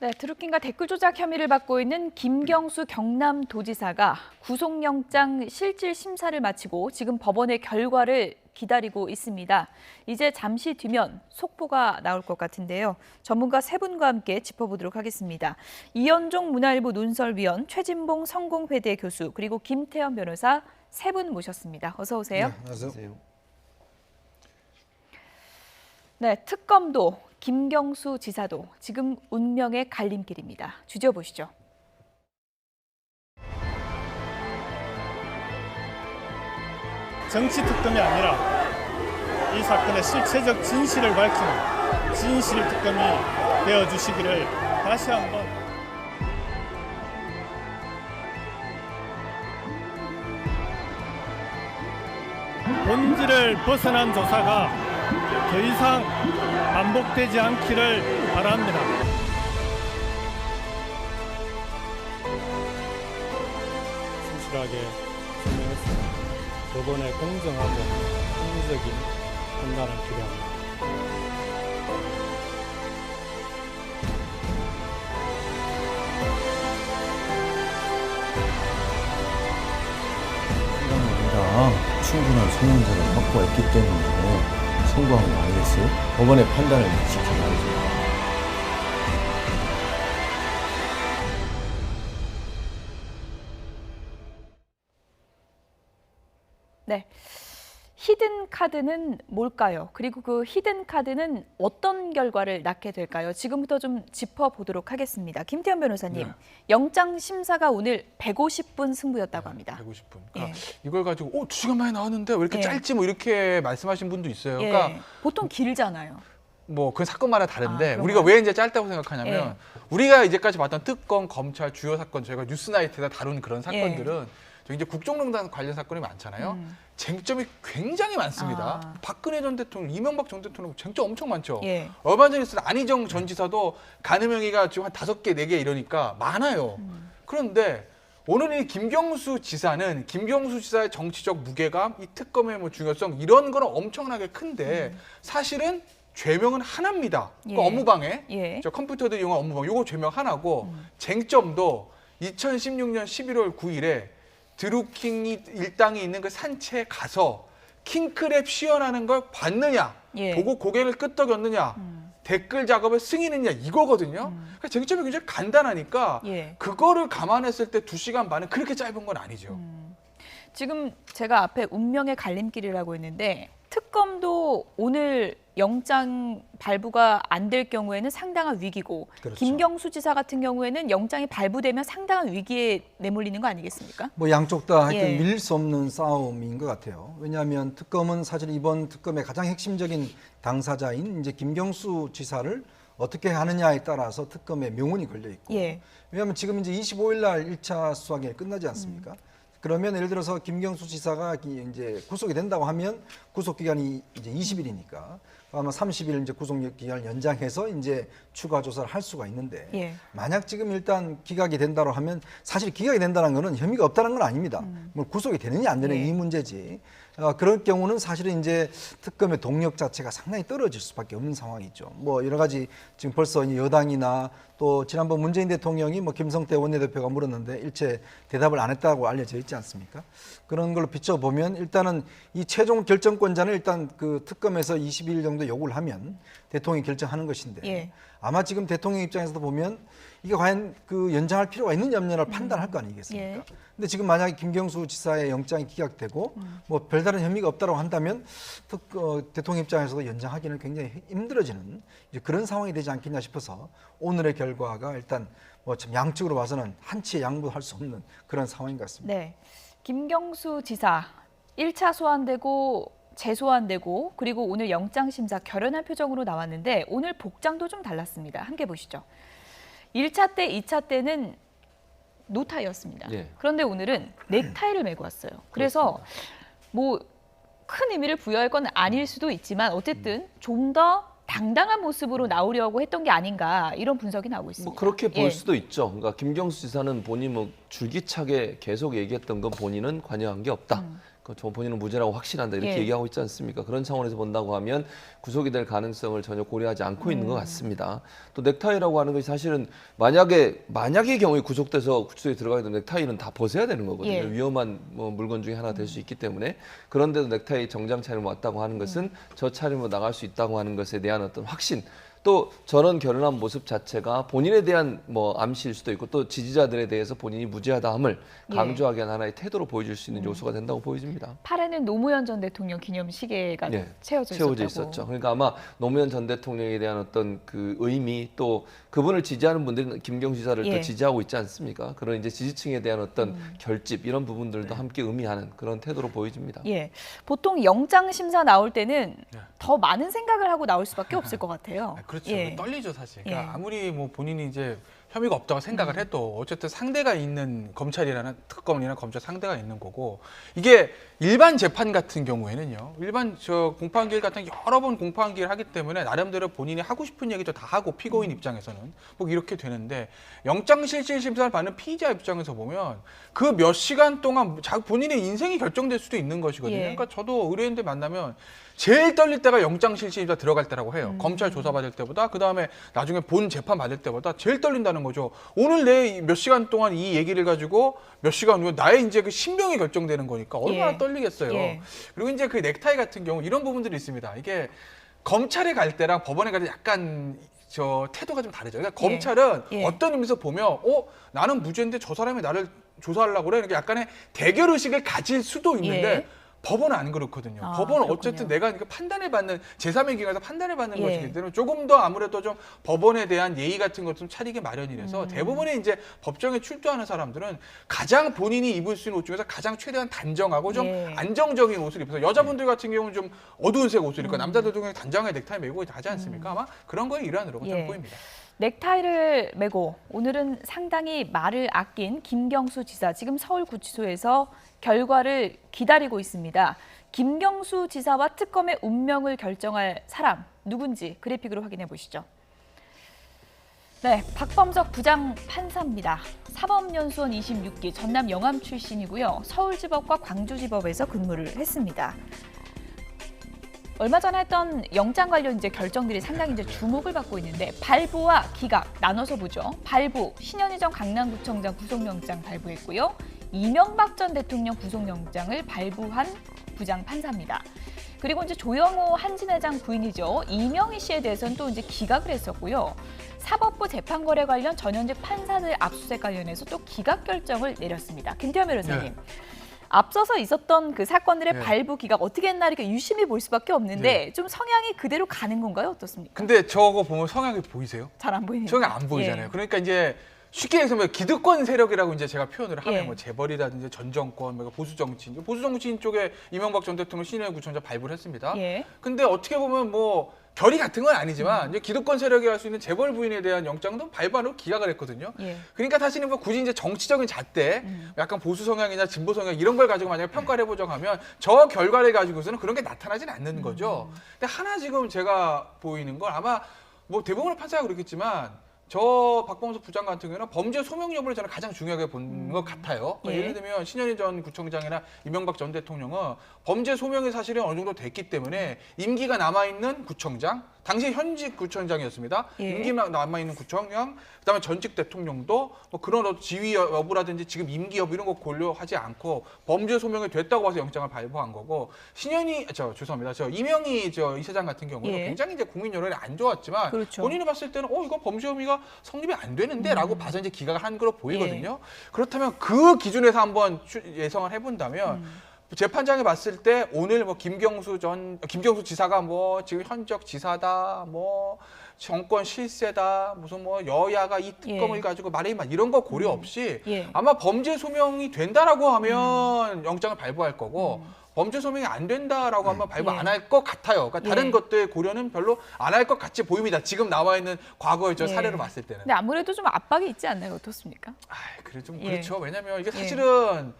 네, 드루킹과 댓글 조작 혐의를 받고 있는 김경수 경남도지사가 구속영장 실질 심사를 마치고 지금 법원의 결과를 기다리고 있습니다. 이제 잠시 뒤면 속보가 나올 것 같은데요. 전문가 세 분과 함께 짚어보도록 하겠습니다. 이현종 문화일보 논설위원, 최진봉 성공회대 교수, 그리고 김태현 변호사 세 분 모셨습니다. 어서 오세요. 네, 안녕하세요. 네, 특검도 김경수 지사도 지금 운명의 갈림길입니다. 주저보시죠. 정치 특검이 아니라 이 사건의 실체적 진실을 밝히는 진실 특검이 되어주시기를 다시 한번 본질을 벗어난 조사가 더 이상 반복되지 않기를 바랍니다. 진실하게 설명했습니다. 법원의 공정하고 합리적인 판단을 기대합니다. 아니라 충분한 소명자를 확보했기 때문에 선고한 거 아니겠어요? 법원의 판단을 지켜봐야죠. 네, 히든 카드는 뭘까요? 그리고 그 히든 카드는 어떤 결과를 낳게 될까요? 지금부터 좀 짚어보도록 하겠습니다. 김태현 변호사님, 네. 영장 심사가 오늘 150분 승부였다고 합니다. 150분. 그러니까 이걸 가지고 2시간 만에 나왔는데 왜 이렇게 예. 짧지 뭐 이렇게 말씀하신 분도 있어요. 예, 그러니까 보통 길잖아요. 뭐 그 사건마다 다른데 그런가요? 우리가 왜 이제 짧다고 생각하냐면 예. 우리가 이제까지 봤던 특검, 검찰, 주요 사건 저희가 뉴스나이트에다 다룬 그런 사건들은 저 이제 국정농단 관련 사건이 많잖아요. 쟁점이 굉장히 많습니다. 아. 박근혜 전 대통령, 이명박 전 대통령 쟁점 엄청 많죠. 예. 얼마 전에 있었던 안희정 전 지사도 가늠행위가 지금 한 5개, 4개 이러니까 많아요. 그런데 오늘 이 김경수 지사는 김경수 지사의 정치적 무게감, 이 특검의 뭐 중요성 이런 거는 엄청나게 큰데 사실은 죄명은 하나입니다. 예. 그 업무방해, 예. 저 컴퓨터들 이용한 업무방해, 이거 죄명 하나고 쟁점도 2016년 11월 9일에 드루킹이 일당이 있는 그 산채에 가서 킹크랩 시연하는 걸 봤느냐, 예. 보고 고개를 끄덕였느냐, 댓글 작업을 승인했냐 이거거든요. 그러니까 쟁점이 굉장히 간단하니까 예. 그거를 감안했을 때 2시간 반은 그렇게 짧은 건 아니죠. 지금 제가 앞에 운명의 갈림길이라고 했는데 특검도 오늘 영장 발부가 안 될 경우에는 상당한 위기고 그렇죠. 김경수 지사 같은 경우에는 영장이 발부되면 상당한 위기에 내몰리는 거 아니겠습니까? 뭐 양쪽 다 하여튼 예. 밀릴 수 없는 싸움인 것 같아요. 왜냐하면 특검은 사실 이번 특검의 가장 핵심적인 당사자인 이제 김경수 지사를 어떻게 하느냐에 따라서 특검의 명운이 걸려 있고. 예. 왜냐하면 지금 이제 25일 날 1차 수사기간이 끝나지 않습니까? 그러면 예를 들어서 김경수 지사가 이제 구속이 된다고 하면 구속 기간이 이제 20일이니까 아마 30일 이제 구속 기간을 연장해서 이제 추가 조사를 할 수가 있는데 예. 만약 지금 일단 기각이 된다고 하면 사실 기각이 된다는 거는 혐의가 없다는 건 아닙니다. 뭐 구속이 되느냐 안 되느냐 예. 이 문제지. 그럴 경우는 사실은 이제 특검의 동력 자체가 상당히 떨어질 수밖에 없는 상황이죠. 뭐 여러 가지 지금 벌써 여당이나 또 지난번 문재인 대통령이 뭐 김성태 원내대표가 물었는데 일체 대답을 안 했다고 알려져 있지 않습니까? 그런 걸로 비춰보면 일단은 이 최종 결정권자는 일단 그 특검에서 20일 정도 요구를 하면 대통령이 결정하는 것인데 예. 아마 지금 대통령 입장에서도 보면 이게 과연 그 연장할 필요가 있느냐 없느냐를 판단할 거 아니겠습니까? 예. 근데 지금 만약에 김경수 지사의 영장이 기각되고 뭐 별다른 혐의가 없다고 한다면 대통령 입장에서도 연장하기는 굉장히 힘들어지는 이제 그런 상황이 되지 않겠냐 싶어서 오늘의 결과가 일단 뭐 참 양측으로 봐서는 한치의 양보할 수 없는 그런 상황인 것 같습니다. 네. 김경수 지사 1차 소환되고 재소환되고 그리고 오늘 영장 심사 결연한 표정으로 나왔는데 오늘 복장도 좀 달랐습니다. 함께 보시죠. 1차 때, 2차 때는 노타이였습니다. 예. 그런데 오늘은 넥타이를 메고 왔어요. 그래서 뭐 큰 의미를 부여할 건 아닐 수도 있지만 어쨌든 좀 더 당당한 모습으로 나오려고 했던 게 아닌가 이런 분석이 나오고 있습니다. 뭐 그렇게 볼 예. 수도 있죠. 그러니까 김경수 지사는 본인 뭐 줄기차게 계속 얘기했던 건 본인은 관여한 게 없다. 본인은 무죄라고 확신한다 이렇게 예. 얘기하고 있지 않습니까? 그런 차원에서 본다고 하면 구속이 될 가능성을 전혀 고려하지 않고 있는 것 같습니다. 또 넥타이라고 하는 것이 사실은 만약의 경우에 구속돼서 구치소에 들어가게 되면 넥타이는 다 벗어야 되는 거거든요. 예. 위험한 물건 중에 하나 될 수 있기 때문에 그런데도 넥타이 정장 차림을 왔다고 하는 것은 저 차림으로 나갈 수 있다고 하는 것에 대한 어떤 확신. 또 저런 결연한 모습 자체가 본인에 대한 암시일 수도 있고 또 지지자들에 대해서 본인이 무죄하다함을 예. 강조하게 한 하나의 태도로 보여줄 수 있는 요소가 된다고 보여집니다. 팔에는 노무현 전 대통령 기념 시계가 예, 채워져 있었죠. 그러니까 아마 노무현 전 대통령에 대한 어떤 그 의미 또 그분을 지지하는 분들은 김경수 지사를 예. 또 지지하고 있지 않습니까? 그런 이제 지지층에 대한 어떤 결집 이런 부분들도 함께 의미하는 그런 태도로 보여집니다. 예, 보통 영장 심사 나올 때는 네. 더 많은 생각을 하고 나올 수밖에 없을 것 같아요. 그렇죠. 예. 떨리죠 사실. 그러니까 예. 아무리 뭐 본인이 이제 혐의가 없다고 생각을 해도 어쨌든 상대가 있는 검찰이라는 특검이나 검찰 상대가 있는 거고 이게 일반 재판 같은 경우에는요. 일반 공판기일 같은 여러 번 공판기일 하기 때문에 나름대로 본인이 하고 싶은 얘기도 다 하고 피고인 입장에서는 뭐 이렇게 되는데 영장실질심사를 받는 피의자 입장에서 보면 그 몇 시간 동안 본인의 인생이 결정될 수도 있는 것이거든요. 예. 그러니까 저도 의뢰인들 만나면 제일 떨릴 때가 영장실질심사 들어갈 때라고 해요. 검찰 조사받을 때보다 그다음에 나중에 본 재판 받을 때보다 제일 떨린다는 거죠. 오늘 내 몇 시간 동안 이 얘기를 가지고 몇 시간 후에 나의 이제 그 신병이 결정되는 거니까 얼마나 예. 떨리겠어요. 예. 그리고 이제 그 넥타이 같은 경우 이런 부분들이 있습니다. 이게 검찰에 갈 때랑 법원에 갈 때 약간 태도가 좀 다르죠. 그러니까 예. 검찰은 예. 어떤 의미에서 보면 나는 무죄인데 저 사람이 나를 조사하려고 그래. 그러니까 약간의 대결 의식을 가질 수도 있는데 예. 법원은 안 그렇거든요. 아, 법원은 그렇군요. 어쨌든 내가 판단을 받는 제3의 기관에서 판단을 받는 예. 것이기 때문에 조금 더 아무래도 좀 법원에 대한 예의 같은 것 좀 차리게 마련이라서 대부분의 이제 법정에 출두하는 사람들은 가장 본인이 입을 수 있는 옷 중에서 가장 최대한 단정하고 좀 예. 안정적인 옷을 입어서 여자분들 같은 경우는 좀 어두운 색 옷을 입고 남자들도 그냥 단정하게 넥타이 메고 하지 않습니까? 아마 그런 거의 일환으로 예. 저는 보입니다. 넥타이를 메고 오늘은 상당히 말을 아낀 김경수 지사 지금 서울구치소에서 결과를 기다리고 있습니다. 김경수 지사와 특검의 운명을 결정할 사람 누군지 그래픽으로 확인해 보시죠. 네, 박범석 부장 판사입니다. 사법연수원 26기 전남 영암 출신이고요. 서울지법과 광주지법에서 근무를 했습니다. 얼마 전에 했던 영장 관련 이제 결정들이 상당히 이제 주목을 받고 있는데 발부와 기각 나눠서 보죠. 발부 신현희 전 강남구청장 구속영장 발부했고요. 이명박 전 대통령 구속영장을 발부한 부장 판사입니다. 그리고 이제 조영호 한진회장 부인이죠. 이명희 씨에 대해서는 또 이제 기각을 했었고요. 사법부 재판거래 관련 전현직 판사들 압수수색 관련해서 또 기각 결정을 내렸습니다. 김태현 변호사님. 앞서서 있었던 그 사건들의 네. 발부 기각 어떻게 했나 이렇게 유심히 볼 수밖에 없는데 좀 성향이 그대로 가는 건가요? 어떻습니까? 근데 저거 보면 성향이 보이세요? 잘 안 보이네요. 성향 안 보이잖아요. 예. 그러니까 이제 쉽게 해서 기득권 세력이라고 이제 제가 표현을 하면 예. 뭐 재벌이라든지 전 정권, 보수 정치인, 보수 정치인 쪽에 이명박 전 대통령 신현희 구청장 발부를 했습니다. 예. 근데 어떻게 보면 뭐 결이 같은 건 아니지만 이제 기득권 세력이 할 수 있는 재벌 부인에 대한 영장도 발부하고 기각을 했거든요. 예. 그러니까 사실은 뭐 굳이 이제 정치적인 잣대, 약간 보수 성향이나 진보 성향 이런 걸 가지고 만약에 평가를 해보자고 하면 저 결과를 가지고서는 그런 게 나타나진 않는 거죠. 근데 하나 지금 제가 보이는 건 아마 뭐 대부분의 판사가 그렇겠지만 저 박범석 부장 같은 경우는 범죄 소명 여부를 저는 가장 중요하게 본 것 같아요. 예. 예를 들면 신현희 전 구청장이나 이명박 전 대통령은 범죄 소명이 사실은 어느 정도 됐기 때문에 임기가 남아있는 구청장, 당시 현직 구청장이었습니다. 예. 임기가 남아있는 구청장, 그다음에 전직 대통령도 뭐 그런 지위 여부라든지 지금 임기 여부 이런 거 고려하지 않고 범죄 소명이 됐다고 봐서 영장을 발부한 거고 죄송합니다. 이명희 이사장 같은 경우는 예. 굉장히 이제 국민 여론이 안 좋았지만 그렇죠. 본인이 봤을 때는 이거 범죄 혐의가 성립이 안 되는데라고 봐서 이제 기각을 한 걸로 보이거든요. 그렇다면 그 기준에서 한번 예상을 해본다면. 재판장이 봤을 때 오늘 뭐 김경수 지사가 뭐 지금 현직 지사다, 뭐 정권 실세다, 무슨 뭐 여야가 이 특검을 예. 가지고 말해만 이런 거 고려 없이 예. 아마 범죄 소명이 된다라고 하면 영장을 발부할 거고 범죄 소명이 안 된다라고 하면 발부 예. 안 할 것 같아요. 그러니까 다른 예. 것들 고려는 별로 안 할 것 같이 보입니다. 지금 나와 있는 과거의 예. 사례로 봤을 때는. 근데 아무래도 좀 압박이 있지 않나요? 어떻습니까? 그래 좀 예. 그렇죠. 왜냐면 이게 사실은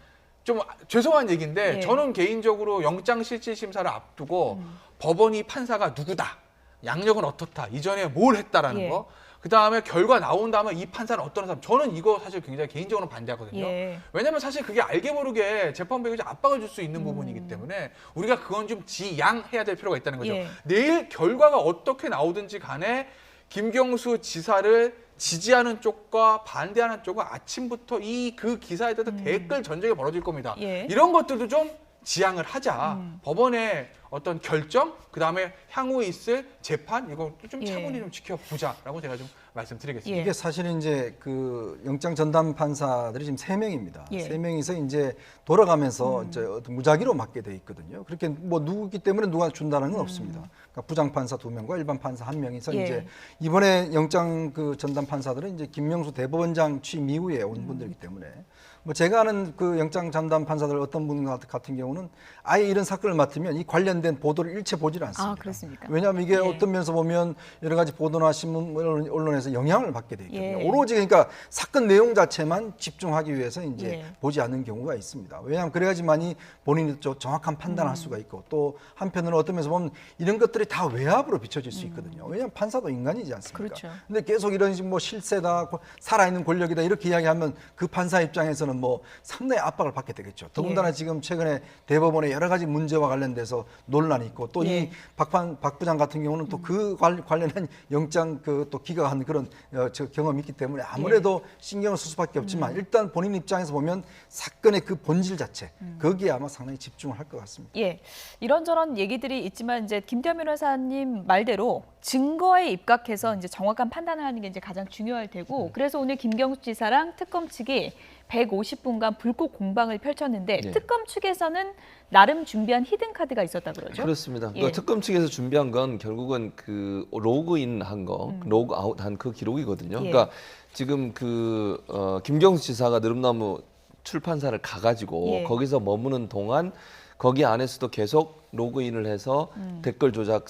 좀 죄송한 얘기인데 예. 저는 개인적으로 영장실질심사를 앞두고 법원이 판사가 누구다, 양력은 어떻다, 이전에 뭘 했다라는 예. 거 그다음에 결과 나온 다음에 이 판사는 어떤 사람, 저는 이거 사실 굉장히 개인적으로 반대하거든요. 예. 왜냐하면 사실 그게 알게 모르게 재판부에게 좀 압박을 줄 수 있는 부분이기 때문에 우리가 그건 좀 지양해야 될 필요가 있다는 거죠. 예. 내일 결과가 어떻게 나오든지 간에 김경수 지사를 지지하는 쪽과 반대하는 쪽은 아침부터 그 기사에 대해서 댓글 전쟁이 벌어질 겁니다. 예. 이런 것들도 좀 지양을 하자. 법원의 어떤 결정, 그다음에 향후에 있을 재판 이것도 좀 예. 차분히 좀 지켜보자라고 제가 좀 말씀드리겠습니다. 예. 이게 사실은 이제 그 영장 전담 판사들이 지금 3명입니다. 예. 3명이서 이제 돌아가면서 이제 어떤 무작위로 맡게 돼 있거든요. 그렇게 뭐 누구기 때문에 누가 준다는 건 없습니다. 그러니까 부장 판사 2명과 일반 판사 1명이서 예. 이제 이번에 영장 그 전담 판사들은 이제 김명수 대법원장 취임 이후에 온 분들이기 때문에 뭐 제가 아는 그 영장 전담 판사들 어떤 분 같은 경우는 아예 이런 사건을 맡으면 이 관련된 보도를 일체 보질 않습니다. 아, 그렇습니까? 왜냐하면 이게 예. 어떤 면에서 보면 여러 가지 보도나 신문 언론에서 영향을 받게 돼 있거든요. 예. 오로지 그러니까 사건 내용 자체만 집중하기 위해서 이제 예. 보지 않는 경우가 있습니다. 왜냐하면 그래야지만이 본인이 좀 정확한 판단을 할 수가 있고 또 한편으로는 어떤 면에서 보면 이런 것들이 다 외압으로 비춰질 수 있거든요. 왜냐하면 판사도 인간이지 않습니까? 그렇죠. 근데 계속 이런 식뭐 실세다, 살아있는 권력이다 이렇게 이야기하면 그 판사 입장에서는 뭐 상당히 압박을 받게 되겠죠. 더군다나 예. 지금 최근에 대법원의 여러 가지 문제와 관련돼서 논란이 있고 또 이 예. 박 부장 같은 경우는 또 그 관련한 영장 그 또 기각한 그런 저 경험이 있기 때문에 아무래도 신경을 쓸 수밖에 없지만 일단 본인 입장에서 보면 사건의 그 본질 자체 거기에 아마 상당히 집중을 할 것 같습니다. 예, 이런저런 얘기들이 있지만 이제 김태현 변호사님 말대로 증거에 입각해서 이제 정확한 판단을 하는 게 이제 가장 중요할 테고 그래서 오늘 김경수 지사랑 특검 측이 150분간 불꽃 공방을 펼쳤는데 예. 특검 측에서는 나름 준비한 히든 카드가 있었다 그러죠? 그렇습니다. 예. 그러니까 특검 측에서 준비한 건 결국은 그 로그인 한 거, 로그아웃 한 그 기록이거든요. 예. 그러니까 지금 김경수 지사가 느릅나무 출판사를 가가지고 예. 거기서 머무는 동안 거기 안에서도 계속 로그인을 해서 댓글 조작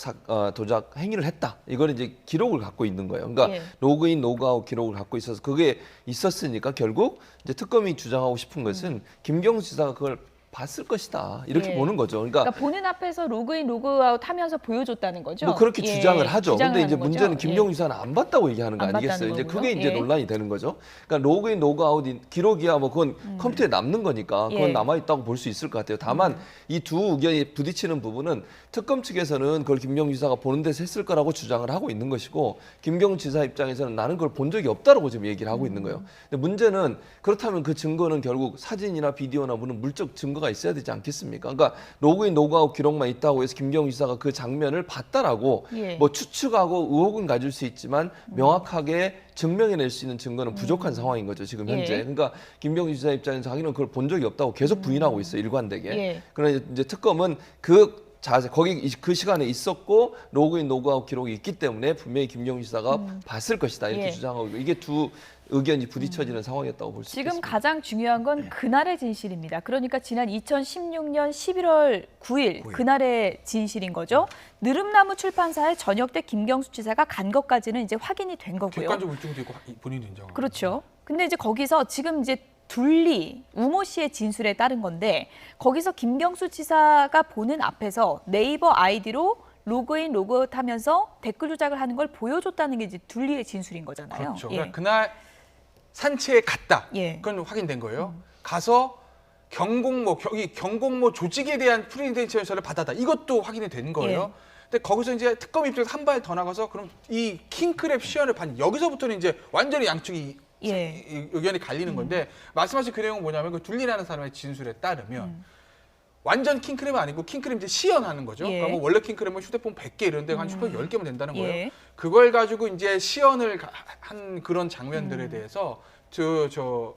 행위를 했다. 이걸 이제 기록을 갖고 있는 거예요. 그러니까 예. 로그인, 로그아웃 기록을 갖고 있어서 그게 있었으니까 결국 이제 특검이 주장하고 싶은 것은 김경수 지사가 그걸 봤을 것이다. 이렇게 예. 보는 거죠. 그러니까 보는 앞에서 로그인, 로그아웃 하면서 보여줬다는 거죠? 뭐 그렇게 예, 주장을 하죠. 주장을 근데 이제 하는 거죠? 문제는 예. 김경수 지사는 안 봤다고 얘기하는 거 안 아니겠어요? 봤다는 이제 거군요. 그게 이제 예. 논란이 되는 거죠. 그러니까 로그인, 로그아웃 기록이야 뭐 그건 컴퓨터에 남는 거니까 그건 예. 남아 있다고 볼 수 있을 것 같아요. 다만 이 두 의견이 부딪히는 부분은 특검 측에서는 그걸 김경수 지사가 보는 데서 했을 거라고 주장을 하고 있는 것이고 김경수 지사 입장에서는 나는 그걸 본 적이 없다라고 지금 얘기를 하고 있는 거예요. 근데 문제는 그렇다면 그 증거는 결국 사진이나 비디오나 무슨 물적 증거가 있어야 되지 않겠습니까? 그러니까 로그인, 로그아웃 기록만 있다고 해서 김경수 지사가 그 장면을 봤다라고 예. 뭐 추측하고 의혹은 가질 수 있지만 명확하게 증명해낼 수 있는 증거는 부족한 상황인 거죠 지금 현재. 예. 그러니까 김경수 지사 입장에서 자기는 그걸 본 적이 없다고 계속 부인하고 있어요 일관되게. 예. 그러나 이제 특검은 그 자세 거기 그 시간에 있었고 로그인, 로그아웃 기록이 있기 때문에 분명히 김경수 지사가 봤을 것이다 이렇게 예. 주장하고 있고 이게 두 의견이 부딪혀지는 상황이었다고 볼 수 지금 있습니다. 가장 중요한 건 그날의 진실입니다. 그러니까 지난 2016년 11월 9일 그날의 진실인 거죠. 느릅나무 출판사에 저녁 때 김경수 지사가 간 것까지는 이제 확인이 된 거고요. 객관적으로 입증도 있고 본인도 인정하고. 그렇죠. 근데 이제 거기서 지금 이제 둘리 우모 씨의 진술에 따른 건데 거기서 김경수 지사가 보는 앞에서 네이버 아이디로 로그인, 로그아웃 하면서 댓글 조작을 하는 걸 보여줬다는 게 이제 둘리의 진술인 거잖아요. 그렇죠. 예. 그러니까 그날 산채에 갔다. 예. 그건 확인된 거예요. 가서 경공모 조직에 대한 프리덴셜을 받았다. 이것도 확인이 된 거예요. 예. 근데 거기서 이제 특검 입장에서 한 발 더 나가서 그럼 이 킹크랩 시연을 받는 여기서부터는 이제 완전히 양측이 예. 이 의견이 갈리는 건데 말씀하신 그 내용은 뭐냐면 그 둘리라는 사람의 진술에 따르면 완전 킹크랩은 아니고 킹크랩 이제 시연하는 거죠. 예. 그러니까 뭐 원래 킹크랩은 휴대폰 100개 이런 데한 휴대폰 10개면 된다는 거예요. 예. 그걸 가지고 이제 시연을 한 그런 장면들에 대해서 저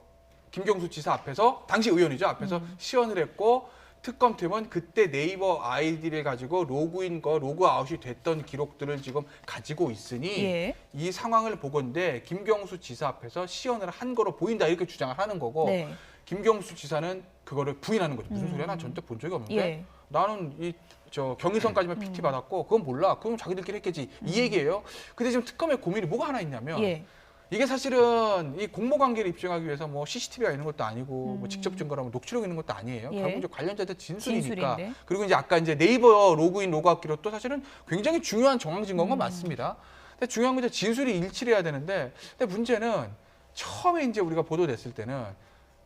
김경수 지사 앞에서 당시 의원이죠. 앞에서 시연을 했고 특검팀은 그때 네이버 아이디를 가지고 로그인과 로그아웃이 됐던 기록들을 지금 가지고 있으니 예. 이 상황을 보건대 김경수 지사 앞에서 시연을 한 거로 보인다 이렇게 주장을 하는 거고 네. 김경수 지사는 그거를 부인하는 거죠. 무슨 소리야? 난 전혀 본 적이 없는데 예. 나는 경위선까지만 PT 받았고 그건 몰라. 그건 자기들끼리 했겠지. 이 얘기예요. 근데 지금 특검의 고민이 뭐가 하나 있냐면 예. 이게 사실은 이 공모관계를 입증하기 위해서 뭐 CCTV가 있는 것도 아니고 뭐 직접 증거라면 녹취록이 있는 것도 아니에요. 예. 결국 이제 관련자들 진술이니까. 진술인데. 그리고 이제 아까 이제 네이버 로그인 로그아웃 기록도 사실은 굉장히 중요한 정황 증거인 건 맞습니다. 근데 중요한 건 이제 진술이 일치를 해야 되는데, 근데 문제는 처음에 이제 우리가 보도됐을 때는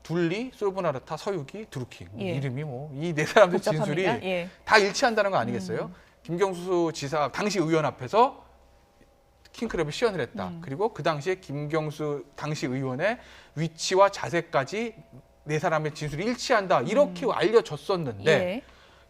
둘리, 솔보나르타, 서유기, 드루킹 예. 이름이 뭐 이 네 사람들 진술이 복잡합니다. 예. 다 일치한다는 거 아니겠어요? 김경수 지사 당시 의원 앞에서 킹크랩을 시연을 했다. 그리고 그 당시에 김경수 당시 의원의 위치와 자세까지 네 사람의 진술이 일치한다. 이렇게 알려졌었는데 예.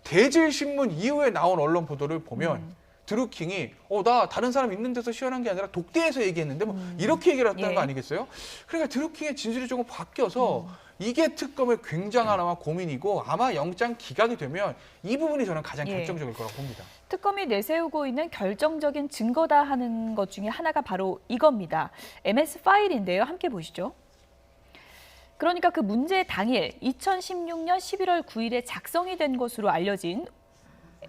대질신문 이후에 나온 언론 보도를 보면 드루킹이 나 다른 사람 있는 데서 시연한 게 아니라 독대에서 얘기했는데 뭐 이렇게 얘기를 했다는 예. 거 아니겠어요? 그러니까 드루킹의 진술이 조금 바뀌어서 이게 특검의 굉장한 아마 고민이고, 아마 영장 기각이 되면 이 부분이 저는 가장 예. 결정적일 거라고 봅니다. 특검이 내세우고 있는 결정적인 증거다 하는 것 중에 하나가 바로 이겁니다. MS 파일인데요. 함께 보시죠. 그러니까 그 문제 당일 2016년 11월 9일에 작성이 된 것으로 알려진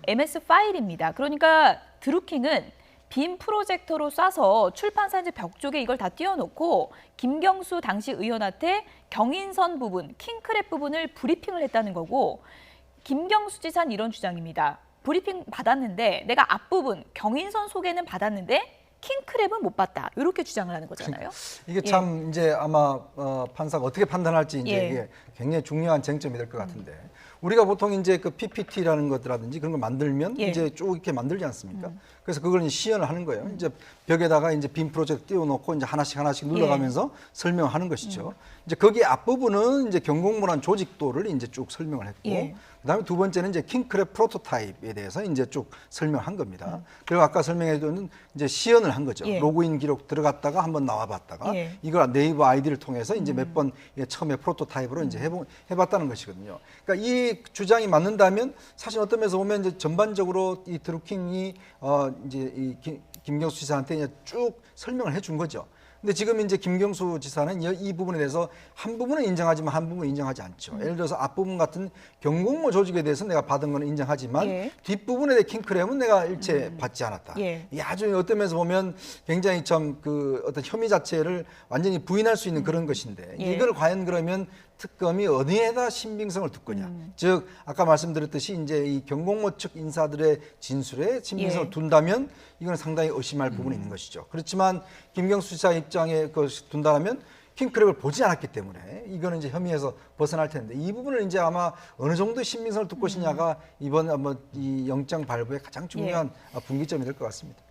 MS 파일입니다. 그러니까 드루킹은 빔 프로젝터로 쏴서 출판사 이제 벽 쪽에 이걸 다 띄워놓고 김경수 당시 의원한테 경인선 부분, 킹크랩 부분을 브리핑을 했다는 거고, 김경수 지사는 이런 주장입니다. 브리핑 받았는데 내가 앞부분 경인선 소개는 받았는데 킹크랩은 못 봤다. 이렇게 주장을 하는 거잖아요. 이게 참 이제 아마 판사가 어떻게 판단할지 이제 예. 이게 굉장히 중요한 쟁점이 될 것 같은데, 우리가 보통 이제 그 PPT라는 것들라든지 그런 걸 만들면 예. 이제 쭉 이렇게 만들지 않습니까? 그래서 그걸 이제 시연을 하는 거예요. 이제 벽에다가 이제 빔 프로젝트 띄워놓고 이제 하나씩 눌러가면서 설명하는 것이죠. 이제 거기 앞부분은 이제 경공문안 조직도를 이제 쭉 설명을 했고, 예. 그다음에 두 번째는 이제 킹크랩 프로토타입에 대해서 이제 쭉 설명한 겁니다. 그리고 아까 설명해준 이제 시연을 한 거죠. 예. 로그인 기록 들어갔다가 한번 나와봤다가 예. 이걸 네이버 아이디를 통해서 이제 몇 번 처음에 프로토타입으로 이제 해봤다는 것이거든요. 그러니까 이 주장이 맞는다면 사실 어떤 면에서 보면 이제 전반적으로 이 드루킹이 이제 이 김경수 지사한테 그냥 쭉 설명을 해준 거죠. 근데 지금 이제 김경수 지사는 이 부분에 대해서 한 부분은 인정하지만 한 부분은 인정하지 않죠. 예를 들어서 앞부분 같은 경공모 조직에 대해서 내가 받은 건 인정하지만 예. 뒷부분에 대해 킹크랩은 내가 일체 받지 않았다. 예. 이 아주 어떤 면에서 보면 굉장히 참 그 어떤 혐의 자체를 완전히 부인할 수 있는 그런 것인데, 예. 이걸 과연 그러면 특검이 어디에다 신빙성을 두거냐. 즉 아까 말씀드렸듯이 이제 이 경공모 측 인사들의 진술에 신빙성을 예. 둔다면 이건 상당히 의심할 부분이 있는 것이죠. 그렇지만 김경수 지사 입장에 둔다면 킹크랩을 보지 않았기 때문에 이거는 이제 혐의에서 벗어날 텐데, 이 부분을 이제 아마 어느 정도 신빙성을 둘 것이냐가 이번 한번 이 영장 발부의 가장 중요한 분기점이 될 것 같습니다.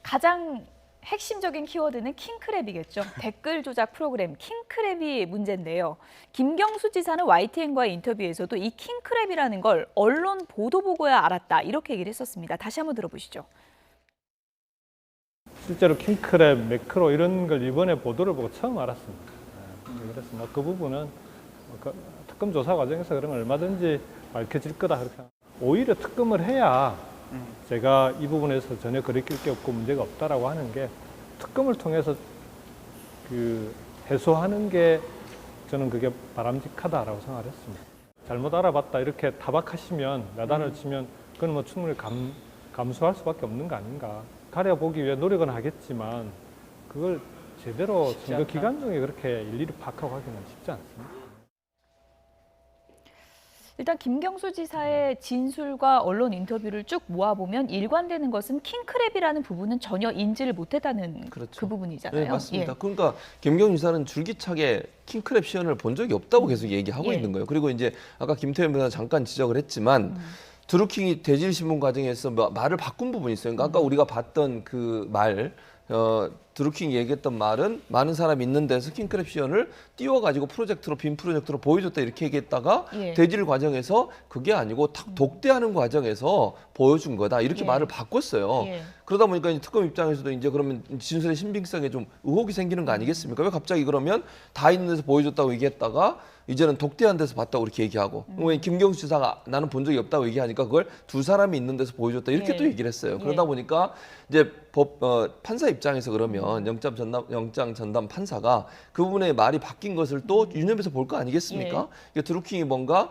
가장 핵심적인 키워드는 킹크랩이겠죠. 댓글 조작 프로그램 킹크랩이 문제인데요. 김경수 지사는 YTN과의 인터뷰에서도 이 킹크랩이라는 걸 언론 보도 보고야 알았다. 이렇게 얘기를 했었습니다. 다시 한번 들어보시죠. 실제로 킹크랩, 매크로 이런 걸 이번에 보도를 보고 처음 알았습니다. 그래서 그 부분은 특검 조사 과정에서 그러면 얼마든지 밝혀질 거다 그렇게. 오히려 특검을 해야 제가 이 부분에서 전혀 거리낄 게 없고 문제가 없다라고 하는 게, 특검을 통해서 그 해소하는 게 저는 그게 바람직하다라고 생각을 했습니다. 잘못 알아봤다 이렇게 타박하시면, 야단을 치면 그건 뭐 충분히 감수할 수밖에 없는 거 아닌가. 가려보기 위해 노력은 하겠지만 그걸 제대로 선거 기간 중에 그렇게 일일이 파악하고 하기는 쉽지 않습니다. 일단 김경수 지사의 진술과 언론 인터뷰를 쭉 모아보면 일관되는 것은 킹크랩이라는 부분은 전혀 인지를 못했다는 그렇죠. 그 부분이잖아요. 네, 맞습니다. 예. 그러니까 김경수 지사는 줄기차게 킹크랩 시연을 본 적이 없다고 계속 얘기하고 예. 있는 거예요. 그리고 이제 아까 김태현 변호사 잠깐 지적을 했지만 드루킹이 대질신문 과정에서 말을 바꾼 부분이 있어요. 그러니까 아까 우리가 봤던 그 말, 드루킹이 얘기했던 말은 많은 사람이 있는 데서 킹크랩 시연을 띄워가지고 프로젝트로 빔 프로젝트로 보여줬다 이렇게 얘기했다가 예. 대질 과정에서 그게 아니고 독대하는 과정에서 보여준 거다 이렇게 예. 말을 바꿨어요. 예. 그러다 보니까 이제 특검 입장에서도 이제 그러면 진술의 신빙성에 좀 의혹이 생기는 거 아니겠습니까? 왜 갑자기 그러면 다 있는 데서 보여줬다고 얘기했다가 이제는 독대한 데서 봤다고 이렇게 얘기하고, 왜 김경수 지사가 나는 본 적이 없다고 얘기하니까 그걸 두 사람이 있는 데서 보여줬다 이렇게 예. 또 얘기를 했어요. 예. 그러다 보니까 이제 판사 입장에서 그러면 영장 전담 판사가 그 부분의 말이 바뀐 것을 또 유념해서 볼 거 아니겠습니까? 이게 드루킹이 뭔가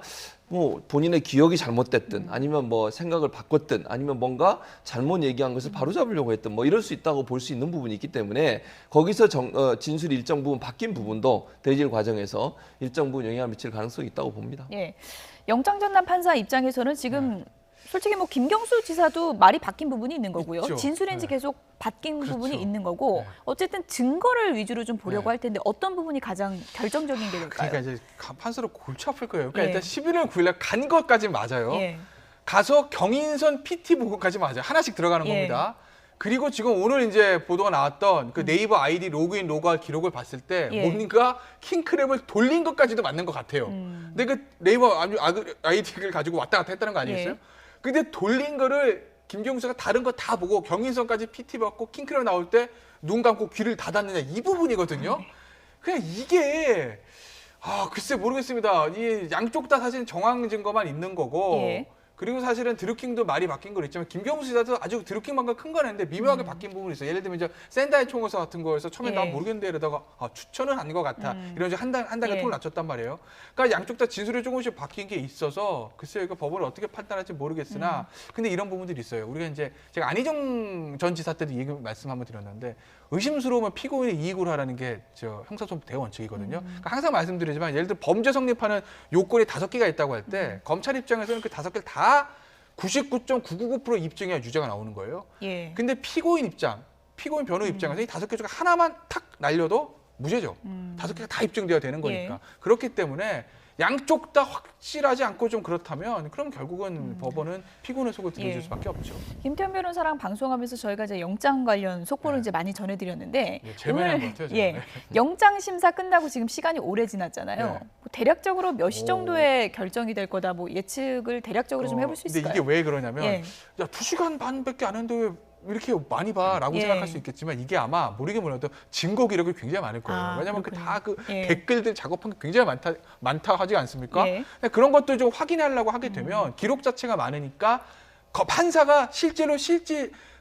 뭐 본인의 기억이 잘못됐든 아니면 뭐 생각을 바꿨든 아니면 뭔가 잘못 얘기한 것을 바로잡으려고 했든 뭐 이럴 수 있다고 볼 수 있는 부분이 있기 때문에 거기서 진술이 일정 부분 바뀐 부분도 대질 과정에서 일정 부분 영향을 미칠 가능성이 있다고 봅니다. 예. 영장 전담 판사 입장에서는 지금 솔직히 뭐 김경수 지사도 말이 바뀐 부분이 있는 거고요. 있죠. 진술인지 네. 계속 바뀐 그렇죠. 부분이 있는 거고 네. 어쨌든 증거를 위주로 좀 보려고 네. 할 텐데 어떤 부분이 가장 결정적인 게 될까요? 그러니까 이제 판사로 골치 아플 거예요. 그러니까 예. 일단 11월 9일날 간 것까지 맞아요. 예. 가서 경인선 PT 부분까지 맞아요. 하나씩 들어가는 예. 겁니다. 그리고 지금 오늘 이제 보도가 나왔던 그 네이버 아이디 로그인 로그아웃 기록을 봤을 때 예. 뭔가 킹크랩을 돌린 것까지도 맞는 것 같아요. 근데 그 네이버 아이디를 가지고 왔다 갔다 했다는 거 아니겠어요? 예. 근데 돌린 거를 김경수가 다른 거 다 보고 경인선까지 PT 받고 킹크랩 나올 때 눈 감고 귀를 닫았느냐 이 부분이거든요. 그냥 이게 글쎄 모르겠습니다. 이 양쪽 다 사실 정황 증거만 있는 거고 예. 그리고 사실은 드루킹도 말이 바뀐 건 있지만 김경수 지사도 아주 드루킹만큼 큰 건 아닌데 미묘하게 바뀐 부분이 있어요. 예를 들면 이제 샌다이 총회사 같은 거에서 처음에 예. 난 모르겠는데 이러다가 추천은 아닌 것 같아. 이런 식으로 한 단계 예. 톤을 낮췄단 말이에요. 그러니까 양쪽 다 진술이 조금씩 바뀐 게 있어서 글쎄요. 이거 법원을 어떻게 판단할지 모르겠으나 근데 이런 부분들이 있어요. 우리가 이제 제가 안희정 전 지사 때도 이 말씀 한번 드렸는데 의심스러우면 피고인의 이익으로 하라는 게 저 형사소송 대원칙이거든요. 그러니까 항상 말씀드리지만 예를 들어 범죄 성립하는 요건이 5개가 있다고 할 때 검찰 입장에서는 그 5개를 다 99.999% 입증해야 유죄가 나오는 거예요. 예. 근데 피고인 변호 입장에서 이 5개 중에 하나만 탁 날려도 무죄죠. 5개가 다 입증돼야 되는 거니까. 예. 그렇기 때문에 양쪽 다 확실하지 않고 좀 그렇다면 그럼 결국은 법원은 피고인의 속을 들어줄 예. 수밖에 없죠. 김태현 변호사랑 방송하면서 저희가 이제 영장 관련 속보를 이제 많이 전해드렸는데 예, 제일 많이 한것 같아요, 제가. 네. 영장 심사 끝나고 지금 시간이 오래 지났잖아요. 네. 뭐 대략적으로 몇 시 정도에 결정이 될 거다 뭐 예측을 대략적으로 좀 해볼 수 근데 있을까요? 이게 왜 그러냐면 예. 야 2시간 반밖에 안 했는데 왜 이렇게 많이 봐라고 예. 생각할 수 있겠지만 이게 아마 모르게 몰라도 증거 기록이 굉장히 많을 거예요. 아, 왜냐하면 그렇군요. 다 그 예. 댓글들 작업한 게 굉장히 많다 하지 않습니까? 예. 근데 그런 것도 좀 확인하려고 하게 되면 기록 자체가 많으니까 판사가 실제로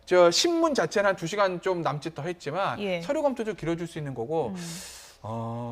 저 신문 자체는 한 2시간 좀 남짓 더 했지만 예. 서류 검토 좀 길어질 수 있는 거고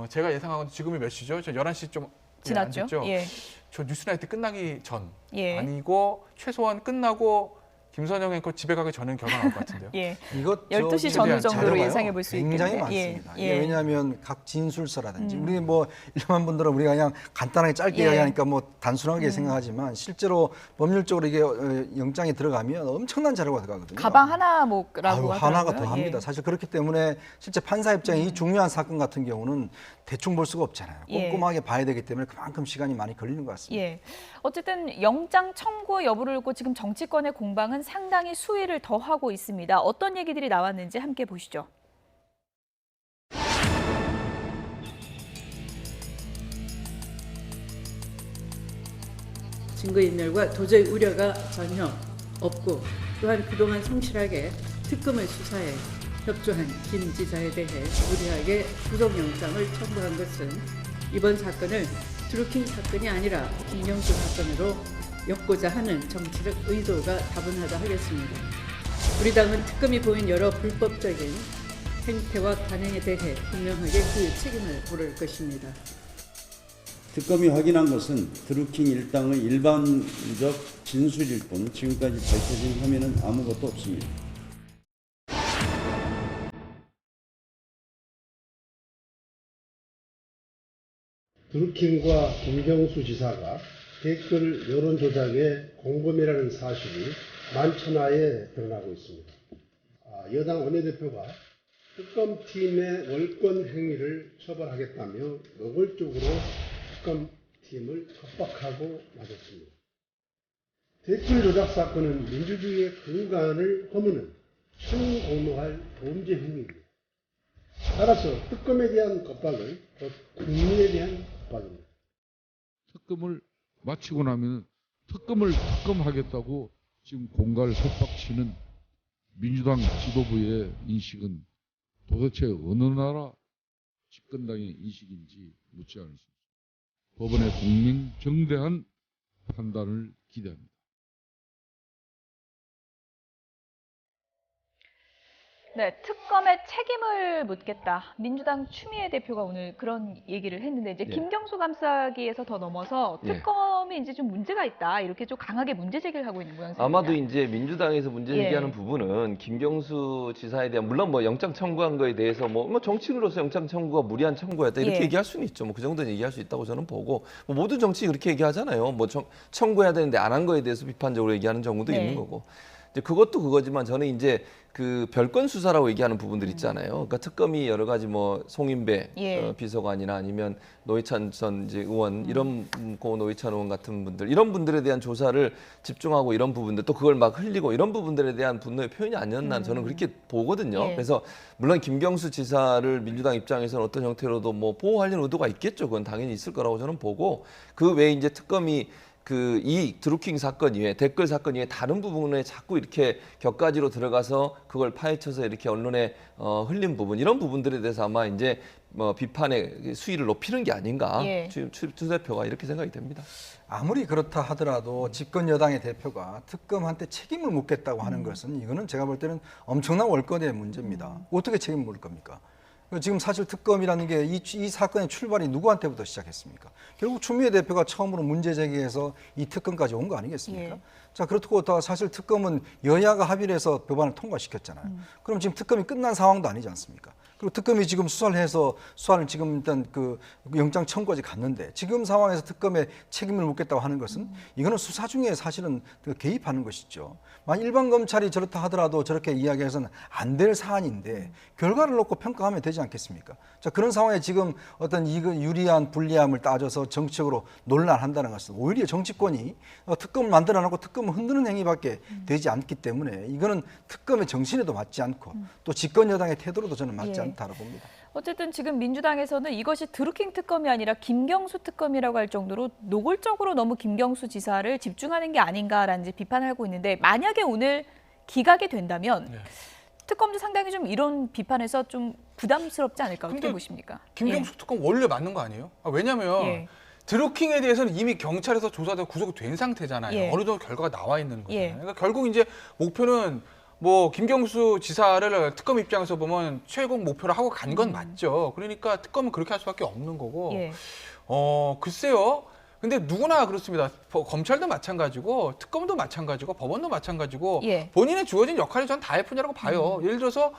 제가 예상하건 지금이 몇 시죠? 저 11시 좀 지났죠? 안 됐죠? 예. 저 뉴스나이트 끝나기 전 예. 아니고 최소한 끝나고 김선영 앵커 집에 가기 전에는 결과 나올 것 같은데요. 예. 이것 12시 저 전후 정도로 자료가요. 예상해 볼 수 굉장히 있겠는데. 많습니다. 예. 이게 예. 왜냐하면 각 진술서라든지 우리 뭐 일반 분들은 우리가 그냥 간단하게 짧게 예. 이야기하니까 뭐 단순하게 생각하지만 실제로 법률적으로 이게 영장에 들어가면 엄청난 자료가 들어가거든요. 가방 하나 뭐라고 하나가 하더라고요. 더 합니다. 예. 사실 그렇기 때문에 실제 판사 입장에 이 중요한 사건 같은 경우는 대충 볼 수가 없잖아요. 예. 꼼꼼하게 봐야 되기 때문에 그만큼 시간이 많이 걸리는 것 같습니다. 예. 어쨌든 영장 청구 여부를 놓고 지금 정치권의 공방은 상당히 수위를 더하고 있습니다. 어떤 얘기들이 나왔는지 함께 보시죠. 증거인멸과 도저히 우려가 전혀 없고 또한 그동안 성실하게 특검의 수사에 협조한 김 지사에 대해 무리하게 구속영장을 청구한 것은 이번 사건을 드루킹 사건이 아니라 김경수 사건으로 엮고자 하는 정치적 의도가 다분하다 하겠습니다. 우리 당은 특검이 보인 여러 불법적인 행태와 관행에 대해 분명하게 그 책임을 물을 것입니다. 특검이 확인한 것은 드루킹 일당의 일반적 진술일 뿐 지금까지 밝혀진 혐의는 아무것도 없습니다. 드루킹과 김경수 지사가 댓글 여론 조작의 공범이라는 사실이 만천하에 드러나고 있습니다. 여당 원내대표가 특검팀의 월권 행위를 처벌하겠다며 노골적으로 특검팀을 협박하고 나섰습니다. 댓글 조작 사건은 민주주의의 근간을 허무는 총공모할 범죄 행위입니다. 따라서 특검에 대한 겁박은 곧 국민에 대한 겁박입니다. 특검을 마치고 나면 특검을 특검하겠다고 지금 공갈 협박치는 민주당 지도부의 인식은 도대체 어느 나라 집권당의 인식인지 묻지 않을 수 있습니다. 법원의 공명 정대한 판단을 기대합니다. 네, 특검의 책임을 묻겠다. 민주당 추미애 대표가 오늘 그런 얘기를 했는데 이제 예. 김경수 감사기에서 더 넘어서 예. 특검이 이제 좀 문제가 있다. 이렇게 좀 강하게 문제 제기를 하고 있는 모양새입니다. 아마도 이제 민주당에서 문제 예. 제기하는 부분은 김경수 지사에 대한 물론 뭐 영장 청구한 거에 대해서 뭐 정치인으로서 영장 청구가 무리한 청구였다 이렇게 예. 얘기할 수는 있죠. 뭐 그 정도는 얘기할 수 있다고 저는 보고 뭐 모든 정치 그렇게 얘기하잖아요. 뭐 청구해야 되는데 안 한 거에 대해서 비판적으로 얘기하는 경우도 네. 있는 거고. 이제 그것도 그거지만 저는 이제 그 별건 수사라고 얘기하는 부분들 있잖아요. 그러니까 특검이 여러 가지 뭐 송인배 예. 비서관이나 아니면 노회찬 전 이제 의원 이런 고 노회찬 의원 같은 분들 이런 분들에 대한 조사를 집중하고 이런 부분들 또 그걸 막 흘리고 이런 부분들에 대한 분노의 표현이 아니었나 저는 그렇게 보거든요. 예. 그래서 물론 김경수 지사를 민주당 입장에서는 어떤 형태로도 뭐 보호하려는 의도가 있겠죠. 그건 당연히 있을 거라고 저는 보고 그 외에 이제 특검이 그 이 드루킹 사건 이외에 댓글 사건 이외에 다른 부분에 자꾸 이렇게 격가지로 들어가서 그걸 파헤쳐서 이렇게 언론에 흘린 부분 이런 부분들에 대해서 아마 이제 뭐 비판의 수위를 높이는 게 아닌가 예. 추 대표가 이렇게 생각이 됩니다. 아무리 그렇다 하더라도 집권 여당의 대표가 특검한테 책임을 묻겠다고 하는 것은 이거는 제가 볼 때는 엄청난 월권의 문제입니다. 어떻게 책임을 물 겁니까? 지금 사실 특검이라는 게 이 사건의 출발이 누구한테부터 시작했습니까? 결국 추미애 대표가 처음으로 문제 제기해서 이 특검까지 온 거 아니겠습니까? 예. 자, 그렇고 또 사실 특검은 여야가 합의를 해서 법안을 통과시켰잖아요. 그럼 지금 특검이 끝난 상황도 아니지 않습니까? 그리고 특검이 지금 수사를 해서 수사를 지금 일단 그 영장 청구까지 갔는데 지금 상황에서 특검에 책임을 묻겠다고 하는 것은 이거는 수사 중에 사실은 그 개입하는 것이죠. 만약 일반 검찰이 저렇다 하더라도 저렇게 이야기해서는 안 될 사안인데 결과를 놓고 평가하면 되지 않겠습니까? 자, 그런 상황에 지금 어떤 이거 유리한 불리함을 따져서 정치적으로 논란한다는 것은 오히려 정치권이 특검을 만들어 놓고 특검을 흔드는 행위밖에 되지 않기 때문에 이거는 특검의 정신에도 맞지 않고 또 집권 여당의 태도로도 저는 맞지 예. 않다고 봅니다. 어쨌든 지금 민주당에서는 이것이 드루킹 특검이 아니라 김경수 특검이라고 할 정도로 노골적으로 너무 김경수 지사를 집중하는 게 아닌가라는 이제 비판을 하고 있는데 만약에 오늘 기각이 된다면 네. 특검도 상당히 좀 이런 비판에서 좀 부담스럽지 않을까 어떻게 근데 보십니까? 김경수 특검 원래 맞는 거 아니에요? 왜냐면 예. 드루킹에 대해서는 이미 경찰에서 조사되고 구속이 된 상태잖아요. 예. 어느 정도 결과가 나와 있는 거잖아요. 예. 그러니까 결국 이제 목표는 뭐 김경수 지사를 특검 입장에서 보면 최고 목표로 하고 간 건 맞죠. 그러니까 특검은 그렇게 할 수밖에 없는 거고. 예. 글쎄요. 근데 누구나 그렇습니다. 검찰도 마찬가지고 특검도 마찬가지고 법원도 마찬가지고 예. 본인의 주어진 역할이 전 다 할 뿐이라고 봐요. 예를 들어서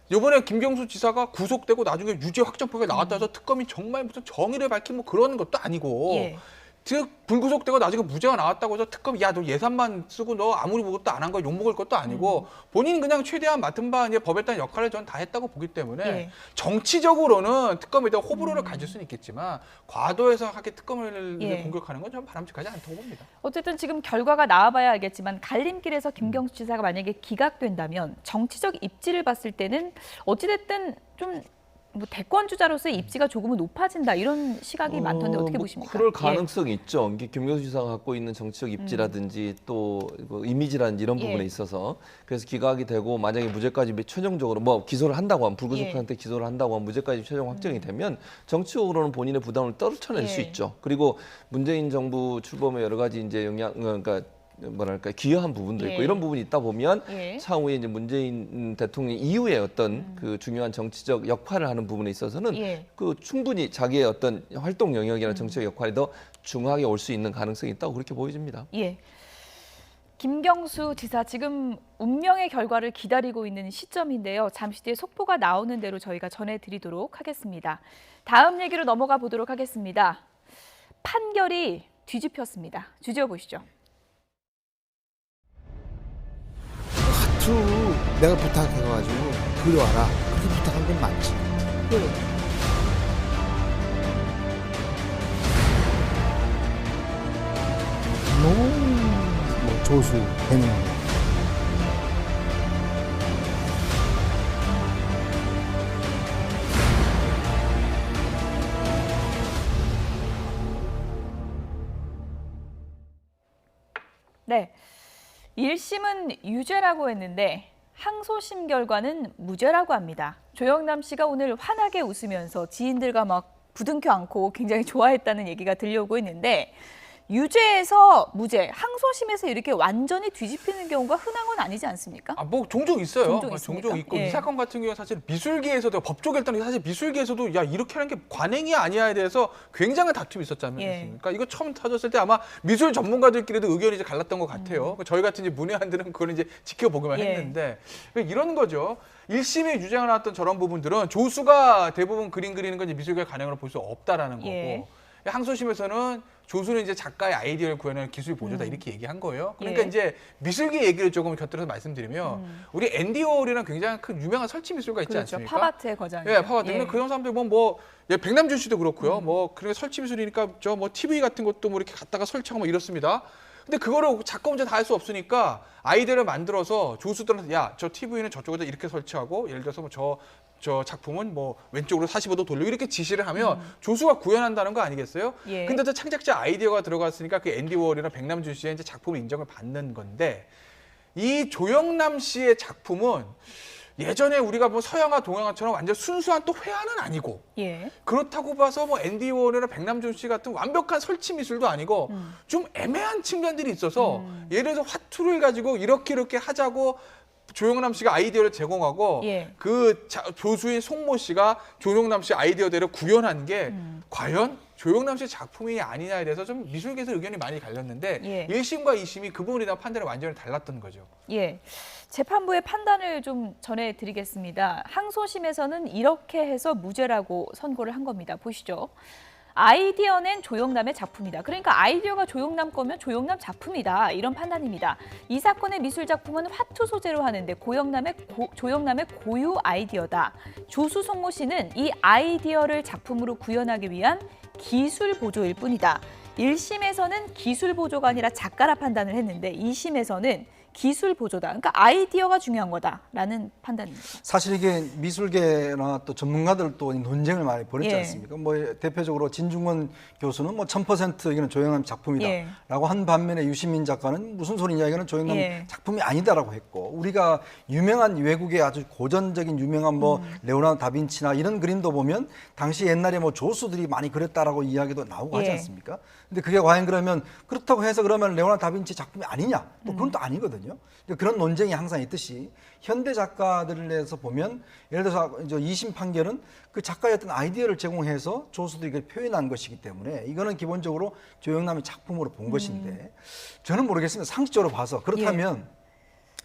이번에 김경수 지사가 구속되고 나중에 유죄 확정표가 나왔다 해서 특검이 정말 무슨 정의를 밝힌 뭐 그런 것도 아니고 예. 즉 불구속되고 나중에 무죄가 나왔다고 해서 특검이 야 너 예산만 쓰고 너 아무리 것도 안 한 거 욕먹을 것도 아니고 본인은 그냥 최대한 맡은 바 이제 법에 따른 역할을 전 다 했다고 보기 때문에 예. 정치적으로는 특검에 대한 호불호를 가질 수는 있겠지만 과도해서 하게 특검을 예. 공격하는 건 전 바람직하지 않다고 봅니다. 어쨌든 지금 결과가 나와봐야 알겠지만 갈림길에서 김경수 지사가 만약에 기각된다면 정치적 입지를 봤을 때는 어찌됐든 좀 뭐 대권 주자로서의 입지가 조금은 높아진다 이런 시각이 많던데 어떻게 보십니까? 그럴 예. 가능성이 있죠. 이게 김경수 지사가 갖고 있는 정치적 입지라든지 또 뭐 이미지라든지 이런 예. 부분에 있어서 그래서 기각이 되고 만약에 무죄까지 최종적으로 뭐 기소를 한다고 하면 불구속 예. 상태 기소를 한다고 하면 무죄까지 최종 확정이 되면 정치적으로는 본인의 부담을 떨쳐낼 수 예. 있죠. 그리고 문재인 정부 출범에 여러 가지 이제 그러니까 뭐랄까 기여한 부분도 있고 예. 이런 부분이 있다 보면 예. 차후에 이제 문재인 대통령 이후에 어떤 그 중요한 정치적 역할을 하는 부분에 있어서는 예. 그 충분히 자기의 어떤 활동 영역이나 정치적 역할이 더 중하게 올 수 있는 가능성이 있다고 그렇게 보여집니다. 예. 김경수 지사 지금 운명의 결과를 기다리고 있는 시점인데요. 잠시 뒤에 속보가 나오는 대로 저희가 전해드리도록 하겠습니다. 다음 얘기로 넘어가 보도록 하겠습니다. 판결이 뒤집혔습니다. 주지어 보시죠. 하도 내가 부탁해가지고 그리 와라 그렇게 부탁한 건 맞지. 너무 뭐 조수 해는 네, 1심은 유죄라고 했는데 항소심 결과는 무죄라고 합니다. 조영남 씨가 오늘 환하게 웃으면서 지인들과 막 부둥켜 안고 굉장히 좋아했다는 얘기가 들려오고 있는데 유죄에서 무죄, 항소심에서 이렇게 완전히 뒤집히는 경우가 흔한 건 아니지 않습니까? 뭐 종종 있어요. 종종 종종 있습니까? 있고 예. 이 사건 같은 경우에 사실 미술계에서도 법조 결단이 사실 미술계에서도 야 이렇게 하는 게 관행이 아니야에 대해서 굉장한 다툼이 있었지 않습니까? 이거 처음 터졌을 때 아마 미술 전문가들끼리도 의견이 이제 갈랐던 것 같아요. 저희 같은 이제 문외한들은 그걸 이제 지켜보기만 예. 했는데 이런 거죠. 1심에 유죄가 나왔던 저런 부분들은 조수가 대부분 그림 그리는 건 이제 미술계 관행으로 볼 수 없다라는 거고 예. 항소심에서는 조수는 이제 작가의 아이디어를 구현하는 기술 보조다 이렇게 얘기한 거예요. 그러니까 예. 이제 미술계 얘기를 조금 곁들여서 말씀드리면 우리 앤디 워홀이라는 굉장히 큰 유명한 설치 미술가 있지 그렇죠. 않습니까? 파바트의 거장이죠. 예, 파바트. 근데 그런 사람들 예, 백남준 씨도 그렇고요. 뭐 그런 설치 미술이니까 저 뭐 TV 같은 것도 뭐 이렇게 갖다가 설치하고 뭐 이렇습니다. 근데 그거를 작가 혼자 다 할 수 없으니까 아이디어를 만들어서 조수들한테 야, 저 TV는 저쪽에다 이렇게 설치하고 예를 들어서 뭐 저 작품은 뭐 왼쪽으로 45도 돌리고 이렇게 지시를 하면 조수가 구현한다는 거 아니겠어요? 예. 근데 또 창작자 아이디어가 들어갔으니까 그 앤디 워홀이나 백남준 씨의 이제 작품을 인정을 받는 건데 이 조영남 씨의 작품은 예전에 우리가 뭐 서양화 동양화처럼 완전 순수한 또 회화는 아니고 예. 그렇다고 봐서 뭐 앤디 워홀이나 백남준 씨 같은 완벽한 설치 미술도 아니고 좀 애매한 측면들이 있어서 예를 들어서 화투를 가지고 이렇게 하자고 조영남 씨가 아이디어를 제공하고 예. 그 조수인 송모 씨가 조영남 씨 아이디어대로 구현한 게 과연 조영남 씨의 작품이 아니냐에 대해서 좀 미술계에서 의견이 많이 갈렸는데 예. 1심과 2심이 그 부분에 대한 판단이 완전히 달랐던 거죠. 예. 재판부의 판단을 좀 전해드리겠습니다. 항소심에서는 이렇게 해서 무죄라고 선고를 한 겁니다. 보시죠. 아이디어는 조영남의 작품이다. 그러니까 아이디어가 조영남 거면 조영남 작품이다. 이런 판단입니다. 이 사건의 미술 작품은 화투 소재로 하는데 조영남의 고유 아이디어다. 조수 송모 씨는 이 아이디어를 작품으로 구현하기 위한 기술 보조일 뿐이다. 1심에서는 기술 보조가 아니라 작가라 판단을 했는데 2심에서는 기술 보조다. 그러니까 아이디어가 중요한 거다라는 판단입니다. 사실 이게 미술계나 또 전문가들도 논쟁을 많이 벌였지 예. 않습니까? 뭐 대표적으로 진중권 교수는 뭐 1000% 이거는 조영남 작품이다라고 예. 한 반면에 유시민 작가는 무슨 소리냐 이거는 조영남 예. 작품이 아니다라고 했고 우리가 유명한 외국의 아주 고전적인 유명한 뭐 레오나르도 다빈치나 이런 그림도 보면 당시 옛날에 뭐 조수들이 많이 그렸다라고 이야기도 나오고 하지 예. 않습니까? 근데 그게 과연 그러면 그렇다고 해서 그러면 레오나르도 다빈치 작품이 아니냐? 또 그건 또 아니거든요. 그런 논쟁이 항상 있듯이 현대 작가들에서 보면 예를 들어서 이제 2심 판결은 그 작가의 어떤 아이디어를 제공해서 조수들이 이걸 표현한 것이기 때문에 이거는 기본적으로 조영남의 작품으로 본 것인데 저는 모르겠습니다. 상식적으로 봐서 그렇다면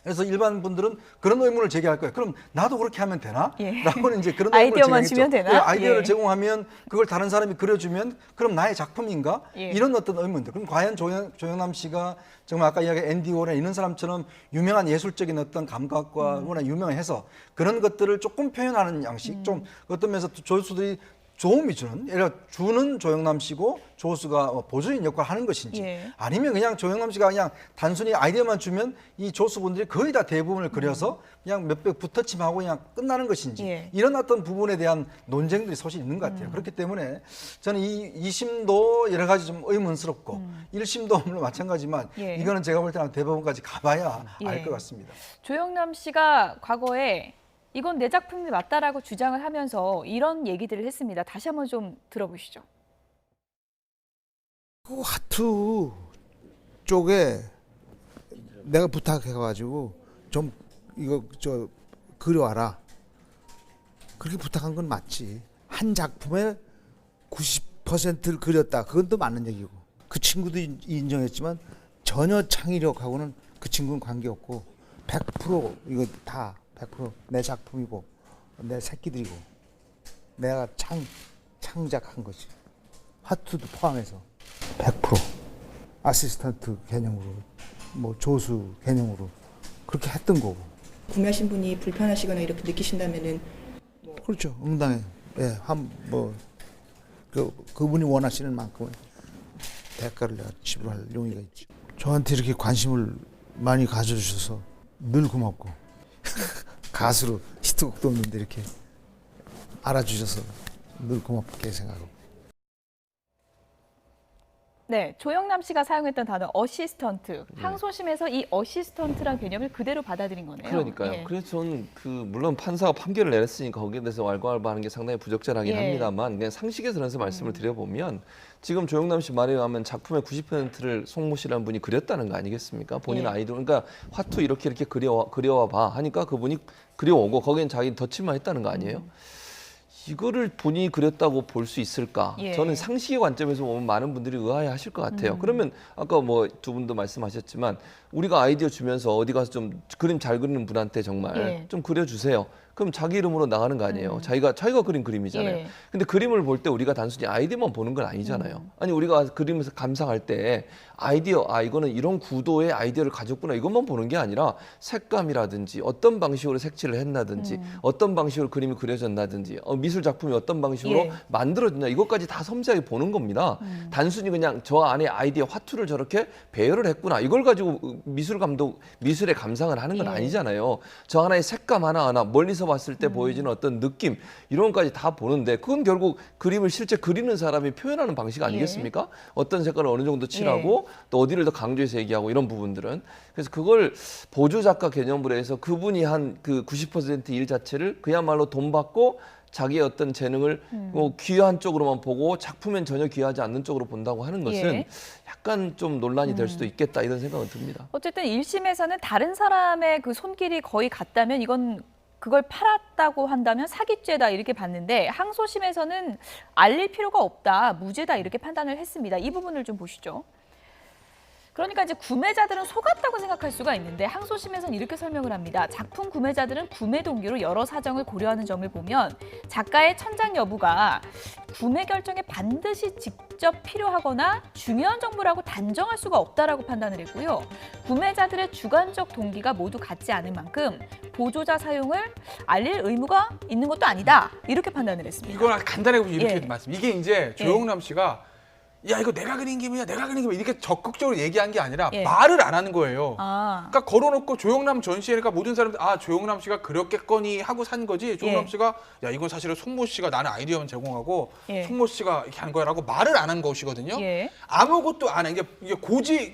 그래서 일반 분들은 그런 의문을 제기할 거예요. 그럼 나도 그렇게 하면 되나? 예. 라고는 이제 그런 아이디어만 의문을 주면 제기했죠. 되나? 아이디어를 예. 제공하면 그걸 다른 사람이 그려주면 그럼 나의 작품인가? 예. 이런 어떤 의문들. 그럼 과연 조영남 씨가 정말 아까 이야기한 앤디 워홀이나 이런 사람처럼 유명한 예술적인 어떤 감각과 워낙 유명해서 그런 것들을 조금 표현하는 양식, 좀 어떤 면에서 조수들이 도움이 주는 조영남 씨고 조수가 보조인 역할을 하는 것인지 예. 아니면 그냥 조영남 씨가 그냥 단순히 아이디어만 주면 이 조수분들이 거의 다 대부분을 그려서 그냥 몇백 붓터침하고 그냥 끝나는 것인지 예. 이런 어떤 부분에 대한 논쟁들이 사실 있는 것 같아요. 그렇기 때문에 저는 이 2심도 여러 가지 좀 의문스럽고 1심도 물론 마찬가지지만 예. 이거는 제가 볼 때는 대법원까지 가봐야 예. 알 것 같습니다. 조영남 씨가 과거에 이건 내 작품이 맞다라고 주장을 하면서 이런 얘기들을 했습니다. 다시 한번 좀 들어보시죠. 그 화투 쪽에 내가 부탁해가지고 좀 이거 저 그려와라. 그렇게 부탁한 건 맞지. 한 작품에 90%를 그렸다. 그건 또 맞는 얘기고. 그 친구도 인정했지만 전혀 창의력하고는 그 친구는 관계없고 100% 이거 다 100% 내 작품이고 내 새끼들이고 내가 창작한 것이 화투도 포함해서 100% 아시스턴트 개념으로 뭐 조수 개념으로 그렇게 했던 거고. 구매하신 분이 불편하시거나 이렇게 느끼신다면은 그렇죠. 응당해. 예, 그분이 원하시는 만큼은 대가를 내가 지불할 용의가 있죠. 저한테 이렇게 관심을 많이 가져주셔서 늘 고맙고 가수로 히트곡도 없는데 이렇게 알아주셔서 늘 고맙게 생각하고. 네, 조영남 씨가 사용했던 단어 어시스턴트. 항소심에서 이 어시스턴트란 개념을 그대로 받아들인 거네요. 그러니까요. 예. 그래서 저는 물론 판사가 판결을 내렸으니까 거기에 대해서 왈가왈부하는 게 상당히 부적절하긴 예. 합니다만 그냥 상식에서 말씀을 드려보면 지금 조영남 씨 말에 의하면 작품의 90%를 송모 씨라는 분이 그렸다는 거 아니겠습니까? 본인 예. 아이디어, 그러니까 화투 이렇게 그려와 봐 하니까 그분이 그려오고 거기엔 자기 덧칠만 했다는 거 아니에요? 이거를 본인이 그렸다고 볼 수 있을까? 예. 저는 상식의 관점에서 보면 많은 분들이 의아해하실 것 같아요. 그러면 아까 뭐 두 분도 말씀하셨지만 우리가 아이디어 주면서 어디 가서 좀 그림 잘 그리는 분한테 정말 예. 좀 그려주세요. 그럼 자기 이름으로 나가는 거 아니에요. 자기가 그린 그림이잖아요. 예. 근데 그림을 볼 때 우리가 단순히 아이디어만 보는 건 아니잖아요. 아니 우리가 그림에서 감상할 때 아이디어, 이거는 이런 구도의 아이디어를 가졌구나 이것만 보는 게 아니라 색감이라든지 어떤 방식으로 색칠을 했나든지 어떤 방식으로 그림이 그려졌나든지 미술 작품이 어떤 방식으로 예. 만들어졌나 이것까지 다 섬세하게 보는 겁니다. 단순히 그냥 저 안에 아이디어 화투를 저렇게 배열을 했구나 이걸 가지고 미술 감독, 미술의 감상을 하는 건 예. 아니잖아요. 저 하나의 색감 하나하나 멀리서 봤을 때 보여지는 어떤 느낌 이런 것까지 다 보는데 그건 결국 그림을 실제 그리는 사람이 표현하는 방식 아니겠습니까? 어떤 색깔을 어느 정도 칠하고 또 어디를 더 강조해서 얘기하고 이런 부분들은 그래서 그걸 보조 작가 개념으로 해서 그분이 한 그 90% 일 자체를 그야말로 돈 받고 자기의 어떤 재능을 뭐 귀한 쪽으로만 보고 작품엔 전혀 귀하지 않는 쪽으로 본다고 하는 것은 예. 약간 좀 논란이 될 수도 있겠다 이런 생각은 듭니다. 어쨌든 1심에서는 다른 사람의 그 손길이 거의 같다면 이건 그걸 팔았다고 한다면 사기죄다 이렇게 봤는데 항소심에서는 알릴 필요가 없다, 무죄다 이렇게 판단을 했습니다. 이 부분을 좀 보시죠. 그러니까 이제 구매자들은 속았다고 생각할 수가 있는데 항소심에서는 이렇게 설명을 합니다. 작품 구매자들은 구매 동기로 여러 사정을 고려하는 점을 보면 작가의 천장 여부가 구매 결정에 반드시 직접 필요하거나 중요한 정보라고 단정할 수가 없다라고 판단을 했고요. 구매자들의 주관적 동기가 모두 같지 않은 만큼 보조자 사용을 알릴 의무가 있는 것도 아니다. 이렇게 판단을 했습니다. 이건 간단하게 보면 이렇게 예. 말씀. 이게 이제 조영남 씨가 야 이거 내가 그린 그림이야, 내가 그린 그림이야 이렇게 적극적으로 얘기한 게 아니라 예. 말을 안 하는 거예요. 아, 그러니까 걸어놓고 조영남 전시회니까 모든 사람들 조영남 씨가 그렸겠거니 하고 산 거지. 조영남 예. 씨가 야 이건 사실은 송모 씨가 나는 아이디어만 제공하고 예. 송모 씨가 이렇게 하는 거야라고 말을 안 한 것이거든요. 예. 아무것도 안 해. 이게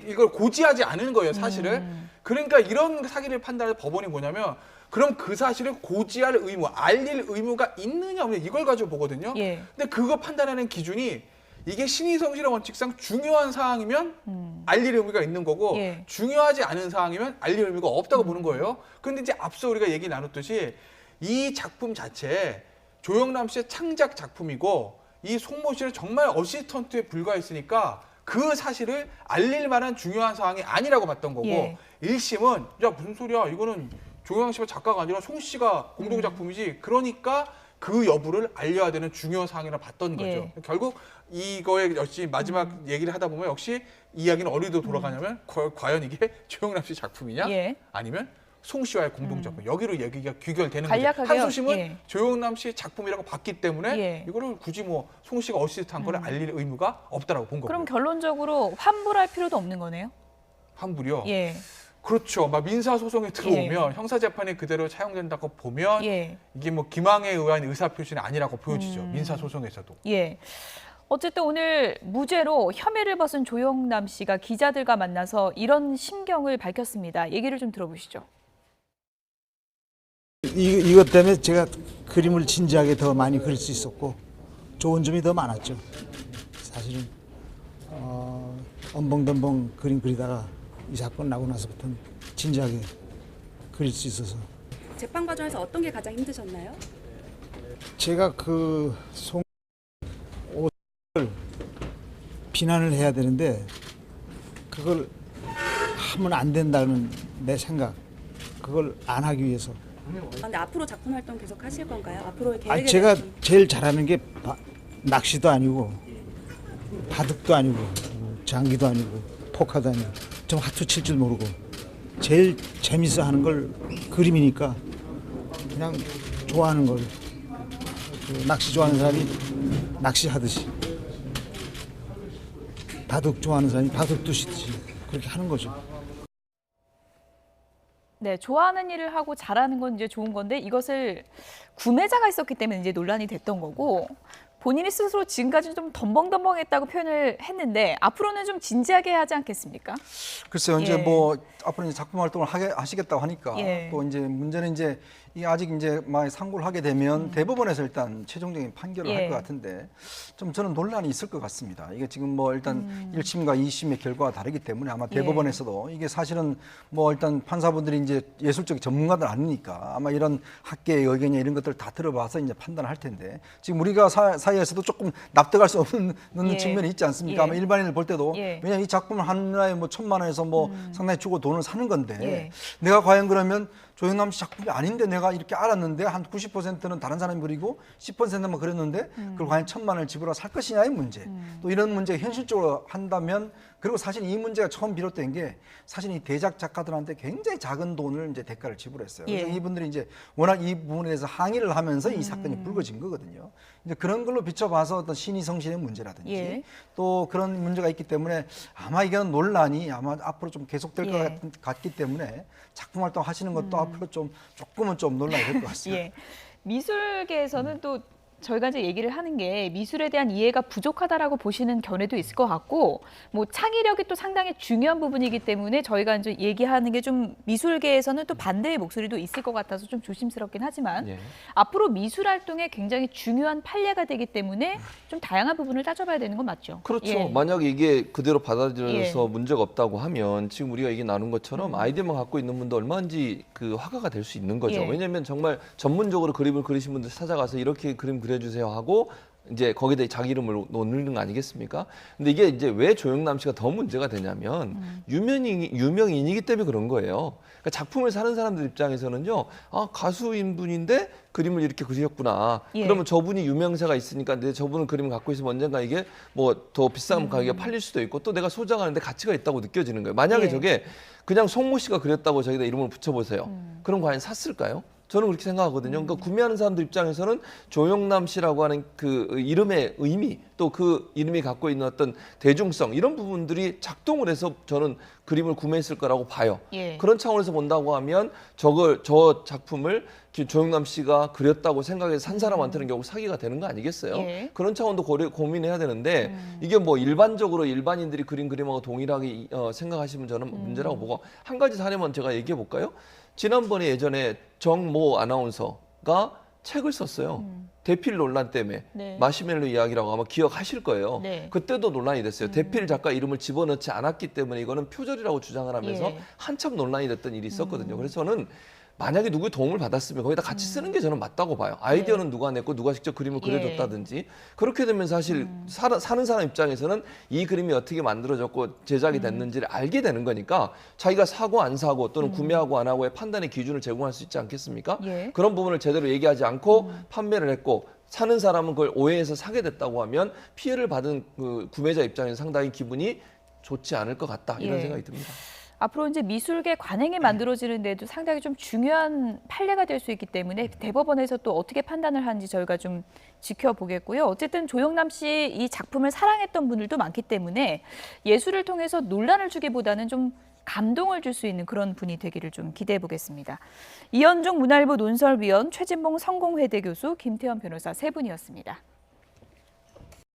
이걸 고지하지 않은 거예요, 사실을. 그러니까 이런 사기를 판단할 법원이 뭐냐면 그럼 그 사실을 고지할 의무, 알릴 의무가 있느냐 없느냐 이걸 가지고 보거든요. 예. 근데 그거 판단하는 기준이 이게 신의성실의 원칙상 중요한 사항이면 알릴 의무가 있는 거고 예. 중요하지 않은 사항이면 알릴 의무가 없다고 보는 거예요. 그런데 이제 앞서 우리가 얘기 나눴듯이 이 작품 자체에 조영남 씨의 창작 작품이고 이 송모 씨는 정말 어시스턴트에 불과했으니까 그 사실을 알릴 만한 중요한 사항이 아니라고 봤던 거고 예. 1심은 야 무슨 소리야 이거는 조영남 씨가 작가가 아니라 송 씨가 공동 작품이지 그러니까 그 여부를 알려야 되는 중요한 사항이라 봤던 거죠. 예. 결국 이거에 역시 마지막 얘기를 하다 보면 역시 이야기는 어디로 돌아가냐면 과연 이게 조영남 씨 작품이냐 예. 아니면 송 씨와의 공동 작품 여기로 얘기가 귀결되는 거죠. 간략하게요. 항소심은 예. 조영남 씨 작품이라고 봤기 때문에 예. 이거를 굳이 뭐 송 씨가 어시스트한 거를 알릴 의무가 없다라고 본 거고요. 그럼 결론적으로 환불할 필요도 없는 거네요? 환불이요. 예. 그렇죠. 막 민사 소송에 들어오면 형사 재판에 그대로 차용된다고 보면 예. 이게 뭐 기망에 의한 의사 표시는 아니라고 보여지죠. 민사 소송에서도. 예. 어쨌든 오늘 무죄로 혐의를 벗은 조영남 씨가 기자들과 만나서 이런 심경을 밝혔습니다. 얘기를 좀 들어보시죠. 이것 때문에 제가 그림을 진지하게 더 많이 그릴 수 있었고 좋은 점이 더 많았죠. 사실은 엄벙덤벙 그림 그리다가 이 사건 나고 나서부터는 진지하게 그릴 수 있어서 재판 과정에서 어떤 게 가장 힘드셨나요? 제가 그 옷을 비난을 해야 되는데 그걸 하면 안 된다는 내 생각 그걸 안 하기 위해서 근데 앞으로 작품 활동 계속 하실 건가요? 앞으로의 계획에 제가 대해서 제일 잘하는 게 낚시도 아니고 바둑도 아니고 장기도 아니고 포카도 아니고 좀 화투 칠 줄 모르고 제일 재밌어 하는 걸 그림이니까 그냥 좋아하는 걸 낚시 좋아하는 사람이 낚시하듯이 바둑 좋아하는 사람이 바둑 두시듯이 그렇게 하는 거죠. 네, 좋아하는 일을 하고 잘하는 건 이제 좋은 건데 이것을 구매자가 있었기 때문에 이제 논란이 됐던 거고 본인이 스스로 지금까지 좀 덤벙덤벙했다고 표현을 했는데 앞으로는 좀 진지하게 하지 않겠습니까? 글쎄요, 이제 예. 뭐 앞으로 이제 작품 활동을 하시겠다고 하니까 예. 또 이제 문제는 이제 이 아직 이제 많이 상고를 하게 되면 대법원에서 일단 최종적인 판결을 예. 할 것 같은데 좀 저는 논란이 있을 것 같습니다. 이게 지금 뭐 일단 1심과 2심의 결과가 다르기 때문에 아마 대법원에서도 이게 사실은 뭐 일단 판사분들이 이제 예술적 전문가들 아니니까 아마 이런 학계의 의견이나 이런 것들을 다 들어봐서 이제 판단을 할 텐데 지금 우리가 사회에서도 조금 납득할 수 없는 예. 측면이 있지 않습니까? 예. 아마 일반인을 볼 때도 예. 왜냐하면 이 작품을 하나에 뭐 1,000만 원에서 뭐 상당히 주고 돈을 사는 건데 예. 내가 과연 그러면 조영남 씨 작품이 아닌데 내가 이렇게 알았는데 한 90%는 다른 사람이 그리고 10%만 그렸는데 그걸 과연 1,000만 원을 지불하고 살 것이냐의 문제. 또 이런 문제가 현실적으로 한다면 그리고 사실 이 문제가 처음 비롯된 게 사실 이 대작 작가들한테 굉장히 작은 돈을 이제 대가를 지불했어요. 그래서 예. 이분들이 이제 워낙 이 부분에 대해서 항의를 하면서 이 사건이 불거진 거거든요. 이제 그런 걸로 비춰봐서 어떤 신의 성신의 문제라든지 예. 또 그런 문제가 있기 때문에 아마 이건 논란이 아마 앞으로 좀 계속될 것 예. 같기 때문에 작품 활동 하시는 것도 앞으로 조금은 좀 논란이 될 것 같습니다. 예. 미술계에서는 또 저희가 이제 얘기를 하는 게 미술에 대한 이해가 부족하다라고 보시는 견해도 있을 것 같고 뭐 창의력이 또 상당히 중요한 부분이기 때문에 저희가 이제 얘기하는 게 좀 미술계에서는 또 반대의 목소리도 있을 것 같아서 좀 조심스럽긴 하지만 예. 앞으로 미술 활동에 굉장히 중요한 판례가 되기 때문에 좀 다양한 부분을 따져봐야 되는 건 맞죠? 그렇죠. 예. 만약에 이게 그대로 받아들여서 예. 문제가 없다고 하면 지금 우리가 얘기 나눈 것처럼 아이디어만 갖고 있는 분도 얼마든지 그 화가가 될 수 있는 거죠. 예. 왜냐하면 정말 전문적으로 그림을 그리신 분들 찾아가서 이렇게 그림 그려주세요 하고 이제 거기다 자기 이름을 넣는 거 아니겠습니까? 근데 이게 이제 왜 조영남 씨가 더 문제가 되냐면 유명인이기 때문에 그런 거예요. 그러니까 작품을 사는 사람들 입장에서는요, 아 가수인 분인데 그림을 이렇게 그리셨구나. 예. 그러면 저분이 유명세가 있으니까 내 저분은 그림을 갖고 있으면 언젠가 이게 뭐 더 비싼 가격에 팔릴 수도 있고 또 내가 소장하는데 가치가 있다고 느껴지는 거예요. 만약에 예. 저게 그냥 송모 씨가 그렸다고 저기다 이름을 붙여보세요. 그럼 과연 샀을까요? 저는 그렇게 생각하거든요. 그러니까 구매하는 사람들 입장에서는 조영남 씨라고 하는 그 이름의 의미 또 그 이름이 갖고 있는 어떤 대중성 이런 부분들이 작동을 해서 저는 그림을 구매했을 거라고 봐요. 예. 그런 차원에서 본다고 하면 저 작품을 조영남 씨가 그렸다고 생각해서 산 사람한테는 결국 사기가 되는 거 아니겠어요? 예. 그런 차원도 고민해야 되는데 이게 뭐 일반적으로 일반인들이 그림하고 동일하게 생각하시면 저는 문제라고 보고 한 가지 사례만 제가 얘기해 볼까요? 지난번에 예전에 정모 아나운서가 책을 썼어요. 대필 논란 때문에 네. 마시멜로 이야기라고 아마 기억하실 거예요. 네. 그때도 논란이 됐어요. 대필 작가 이름을 집어넣지 않았기 때문에 이거는 표절이라고 주장을 하면서 예. 한참 논란이 됐던 일이 있었거든요. 그래서 저는 만약에 누구의 도움을 받았으면 거기다 같이 쓰는 게 저는 맞다고 봐요. 아이디어는 누가 냈고 누가 직접 그림을 예. 그려줬다든지 그렇게 되면 사실 사는 사람 입장에서는 이 그림이 어떻게 만들어졌고 제작이 됐는지를 알게 되는 거니까 자기가 사고 안 사고 또는 구매하고 안 하고의 판단의 기준을 제공할 수 있지 않겠습니까? 예. 그런 부분을 제대로 얘기하지 않고 판매를 했고 사는 사람은 그걸 오해해서 사게 됐다고 하면 피해를 받은 그 구매자 입장에서 상당히 기분이 좋지 않을 것 같다 이런 예. 생각이 듭니다. 앞으로 이제 미술계 관행이 만들어지는데도 상당히 좀 중요한 판례가 될 수 있기 때문에 대법원에서 또 어떻게 판단을 하는지 저희가 좀 지켜보겠고요. 어쨌든 조영남 씨 이 작품을 사랑했던 분들도 많기 때문에 예술을 통해서 논란을 주기보다는 좀 감동을 줄 수 있는 그런 분이 되기를 좀 기대해 보겠습니다. 이현종 문화일보 논설위원, 최진봉 성공회대 교수, 김태현 변호사 세 분이었습니다.